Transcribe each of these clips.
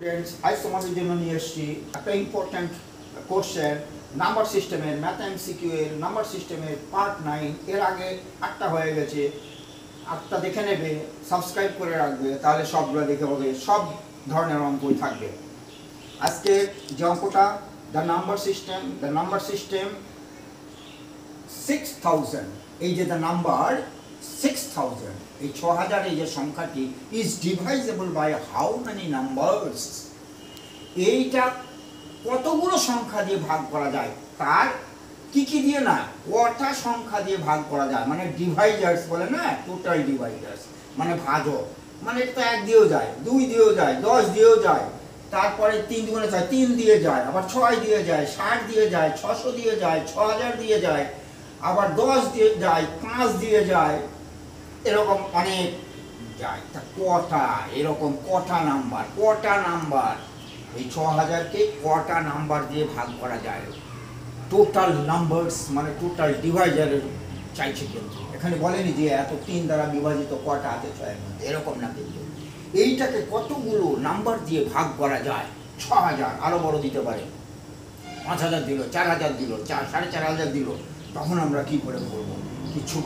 Friends, আজ তোমাদের জন্য নিয়ে এসেছি একটা ইম্পর্ট্যান্ট কোশ্চেন নাম্বার সিস্টেমের ম্যাথ এমসিকিউ এর নাম্বার সিস্টেমের পার্ট 9 এর আগে একটা হয়ে গেছে। একটা দেখে নেবে, সাবস্ক্রাইব করে রাখবে, তাহলে সবগুলো দেখে পাবে, সব ধরনের অঙ্কই থাকবে। আজকে যে অঙ্কটা দ্য নাম্বার সিস্টেম 6000, এই যে দ্য নাম্বার 6000, এই 6000 এই যে সংখ্যাটি is divisible by how many numbers, এইটা কতগুলো সংখ্যা দিয়ে ভাগ করা যায়, তার কি কি দিয়ে না কটা সংখ্যা দিয়ে ভাগ করা যায়, মানে ডিভাইজার্স বলে না, টোটাল ডিভাইজার্স মানে ভাজক, মানে এটা তো 1 দিয়েও যায়, 2 দিয়েও যায়, 10 দিয়েও যায়, তারপরে 3 দুগুণে 6, 3 দিয়ে যায়, আবার 6 দিয়ে যায়, 60 দিয়ে যায়, 600 দিয়ে যায়, 6000 দিয়ে যায়, আবার 10 দিয়ে যায়, 5 দিয়ে যায়, এরকম অনেক যায়। তা কটা, এরকম কটা নাম্বার এই 6000কে কটা নাম্বার দিয়ে ভাগ করা যায়, টোটাল নাম্বারস মানে টোটাল ডিভাইজারের চাইছে। কিন্তু এখানে বলেনি যে এত 3 দ্বারা বিভাজিত কটা আছে 6 এর মধ্যে, এরকম না। কিন্তু এইটাকে কতগুলো নাম্বার দিয়ে ভাগ করা যায়, 6000, আরো বড় দিতে পারে, 5000 দিল, 4000 দিল, 4500 দিল, তখন আমরা কি করে করবো? কিচ্ছু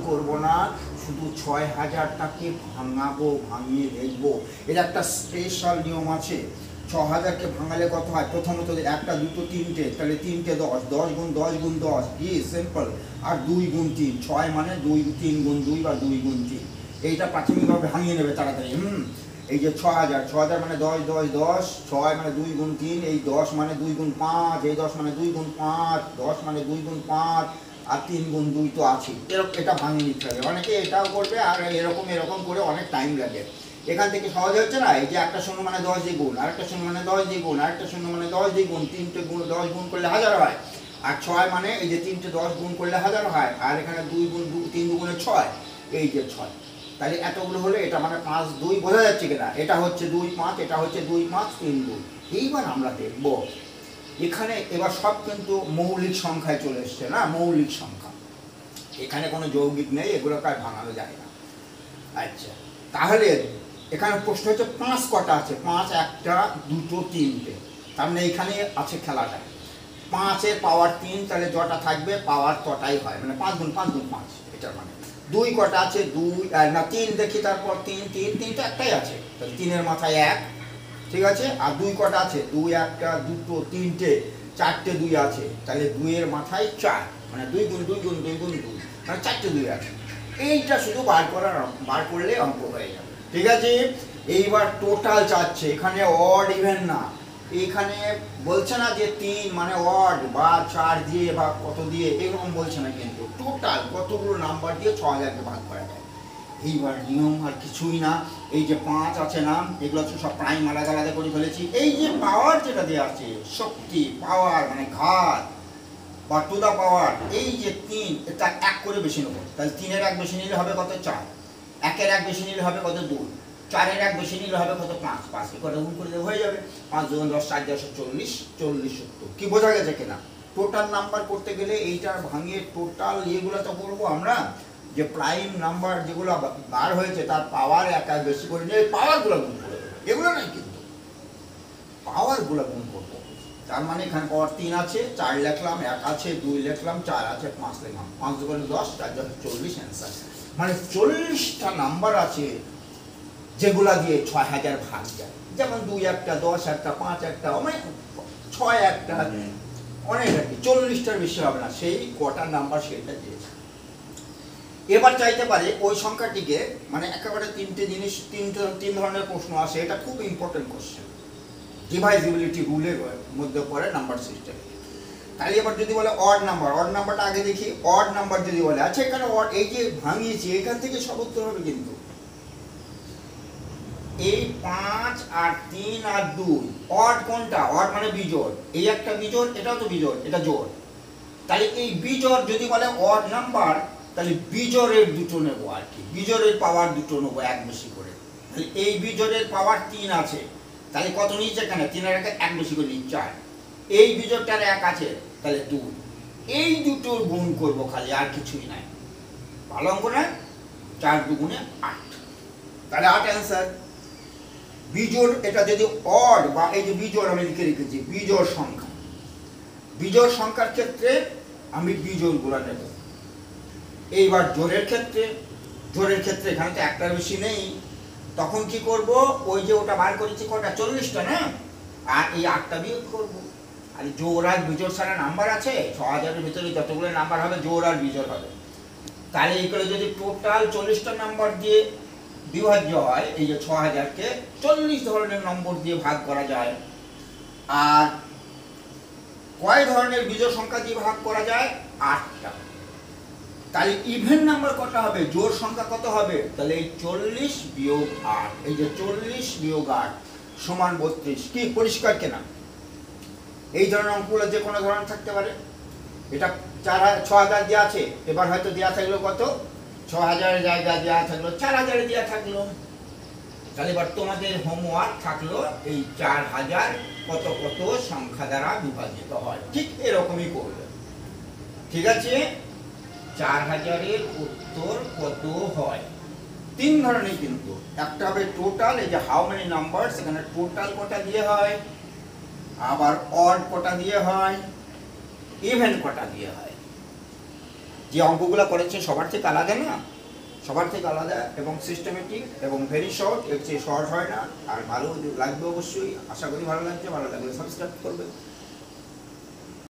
করবো না, শুধু 6000টাকে ভাঙিয়ে দেখবো। এর একটা স্পেশাল নিয়ম আছে। 6000কে ভাঙালে কত হয়? প্রথমত 1, 2, 3, তাহলে 3 10, 10 গুণ 10 গুণ 10, কি সিম্পল। আর 2 গুণ 3, 6 মানে 2, 3 গুণ 2 বা 2 গুণ 3। এইটা প্রাথমিকভাবে ভাঙিয়ে নেবে তাড়াতাড়ি। এই যে 6000 মানে 10, 10, 10, 6 মানে 2 গুণ 3, এই 10 মানে 2 গুণ 5, এই 10 মানে 2 গুণ 5, 10 মানে 2 গুণ 5, আর 3 গুণ 2 তো আছে। এরকম এটা ভাঙিয়ে নিতে হবে। অনেকে এটাও করবে, আর এরকম করে অনেক টাইম লাগে। এখান থেকে সহজ হচ্ছে না, এই যে একটা শূন্য মানে 10 দিয়ে গুণ, আরেকটা শূন্য মানে 10 দিয়ে গুণ, আরেকটা শূন্য মানে 10 দিয়ে গুণ, 3টে গুণ 10 গুণ করলে 1000 হয়। আর 6 মানে এই যে 3টে 10 গুণ করলে 1000 হয়। আর এখানে 2 গুণ 2, 3 দুগুণে 6, এই যে 6। তাহলে এতগুলো হলে এটা মানে 5, 2 বোঝা যাচ্ছে কিনা? এটা হচ্ছে 2, 5, এটা হচ্ছে 2, 5, 3, 2। এইবার আমরা দেখব এখানে, এবার সব কিন্তু মৌলিক সংখ্যায় চলে এসছে না, মৌলিক সংখ্যা, এখানে কোনো যৌগিক নেই, এগুলোকে আর ভাঙানো যায় না। আচ্ছা, তাহলে এখানে প্রশ্ন হচ্ছে 5 কটা আছে? 5 1টা 2টো 3টে, তার মানে এখানে আছে খেলাটা। 5 এর পাওয়ার 3, তাহলে যটা থাকবে পাওয়ার তটাই হয়, মানে 5 গুণ 5 গুণ 5, এটার মানে। 2 কটা আছে? 2 না 3 দেখি, তারপর 3 তো একটাই আছে, তাহলে 3 এর মাথায় 1, ঠিক আছে। আর 2 কটা আছে? 2 1টা 2টো 3টে, 4টে 2 আছে, তাহলে 2 এর মাথায় 4, মানে 2 গুণ 2 গুণ 2 গুণ 2, মানে 4টে 2 আছে। এইটা শুধু বার করলে অঙ্ক হয়ে যাবে, ঠিক আছে। এইবার টোটাল চাচ্ছে, এখানে অড ইভেন না, এখানে বলছে না যে 3 মানে অড বা 4 দিয়ে বা কত দিয়ে, এরকম বলছে না, কিন্তু টোটাল কতগুলো নাম্বার দিয়ে 6000কে ভাগ করা যায়। এইবার নিয়ম আর কিছুই না, এই যে 5 আছে না, এগুলো হচ্ছে সব প্রাইম আলাদা আলাদা করে ফেলেছি। এই যে পাওয়ার যেটা দেওয়া আছে, শক্তি, পাওয়ার মানে ঘাত বা টু দা পাওয়ার, এই যে 3, এটা 1 করে বেশি নেবো, তাহলে 3 এর 1 বেশি নিলে হবে কত? 4, 1 এর 1 বেশি নিলে হবে কত? 2, 4 এর 1 বেশি নিলে হবে কত? 5, 5 কে কত গুণ করে দেবো, হয়ে যাবে। 5 2 10, 4 10 40, 40 70। কি বোঝা গেছে কিনা? টোটাল নাম্বার করতে গেলে এইটার ভাঙিয়ে টোটাল ইয়েগুলো তো করবো আমরা, যে প্রাইম নাম্বার যেগুলো বার হয়েছে তার পাওয়ার 1 বেশি করে নিয়ে পাওয়ারগুলো গুণ করে দেবো, এগুলো নাই, কিন্তু পাওয়ারগুলো গুণ করবো। তার মানে এখানে পাওয়ার 3 আছে, 4 লিখলাম, 1 আছে, 2 লিখলাম, 4 আছে, 5 লিখলাম, 5 দুগুণে 10, 4 10 40 অ্যান্সার। মানে 40টা নাম্বার আছে যেগুলা দিয়ে 6000 ভাগ যায়। যেমন 2 1টা, 10 1টা, 5 1টা, অনেক, 6 1টা, অনেক আর কি, 40টার বেশি হবে না। সেই কটা নাম্বার সেটা দিয়েছে। এবার চাইতে পারে ওই সংখ্যাটিকে, মানে একেবারে 3টে জিনিস, 3 ধরনের প্রশ্ন আসে, এটা খুব ইম্পর্টেন্ট কোশ্চেন, ডিভাইজিবিলিটি রুলের মধ্যে পড়ে নাম্বার সিস্টেম। তাহলে এবার যদি বলে অড নাম্বারটা আগে দেখি। অড নাম্বার যদি বলে, আচ্ছা এখানে অড, এই যে ভাঙিয়েছি এখান থেকে সব উত্তর হবে, কিন্তু এই 5 আর 3 আর 2, অড কোনটা? অড মানে বিজোড়, এই একটা বিজোড়, এটাও তো বিজোড়, এটা জোড়। তাহলে এই বিজোড় যদি বলে অড নাম্বার, তাহলে বিজোড়ের দুটো নেবো আর কি, বিজোড়ের পাওয়ার দুটো নেবো 1 বেশি করে। তাহলে এই বিজোড়ের পাওয়ার 3 আছে, তাহলে কত নিয়েছে এখানে? 3 এর 1 বেশি করে নিই, 4। এই বিজোড়টার 1 আছে, তাহলে 2। এই দুটোর গুণ করবো খালি, আর কিছুই নাই। ভালো অঙ্ক না? 4 2 গুণে 8, তাহলে 8 অ্যান্সার। বিজোড়, এটা যদি অড বা এই যে বিজোড় আমি লিখে রেখেছি বিজোড় সংখ্যা, বিজোড় সংখ্যার ক্ষেত্রে আমি বিজোড়গুলো নেব। এইবার জোড়ের ক্ষেত্রে, জোড়ের ক্ষেত্রে এখানে তো একটার বেশি নেই, তখন কি করব, ওই যে ওটা বার করেছি কটা 40টা না, আর এই 8টা বিয়োগ করব। আর জোড় আর বিজোড় ছাড়া নাম্বার আছে, 6000-এর ভিতরে যতগুলো নাম্বার হবে জোড় আর বিজোড় হবে। তাহলে এই করে যদি টোটাল 40টা নাম্বার দিয়ে বিভাজ্য হয়, এই যে 6000-কে 40 ধরনের নম্বর দিয়ে ভাগ করা যায়। আর কয় ধরনের বিজোড় সংখ্যা দিয়ে ভাগ করা যায়? 8টা। তাহলে ইভেন নাম্বার কত হবে, জোড় সংখ্যা কত হবে? তাহলে এই 40 বিয়োগ 8, এই যে 40 বিয়োগ 8 সমান 32। কি পরিষ্কার কেনা? এই ধরনের অঙ্কগুলো যে কোনো ধরনের থাকতে পারে। এটা 6000 দেওয়া আছে, এবার হয়তো দেওয়া থাকলো কত, 6000-এর জায়গায় দেওয়া থাকলো 4000-এ দেওয়া থাকলো। তাহলে এবার তোমাদের হোমওয়ার্ক থাকলো এই 4000 কত কত সংখ্যা দ্বারা বিভাজিত হয়, ঠিক এরকমই করবে। ঠিক আছে, 4000-এর উত্তর কত হয়? 3 ধরনের কিন্তু, একটা হবে টোটাল, এই যে হাউ মেনি নাম্বার, সেখানে টোটাল কটা দিয়ে হয়, আবার অড কটা দিয়ে হয়, ইভেন কটা দিয়ে হয়। যে অঙ্কগুলো করেছে সবার থেকে আলাদা না, সবার থেকে আলাদা এবং সিস্টেমেটিক এবং ভেরি শর্ট, এর চেয়ে শর্ট হয় না। আর ভালো লাগবে অবশ্যই, আশা করি ভালো লাগছে, ভালো লাগলে সাবস্ক্রাইব করবে।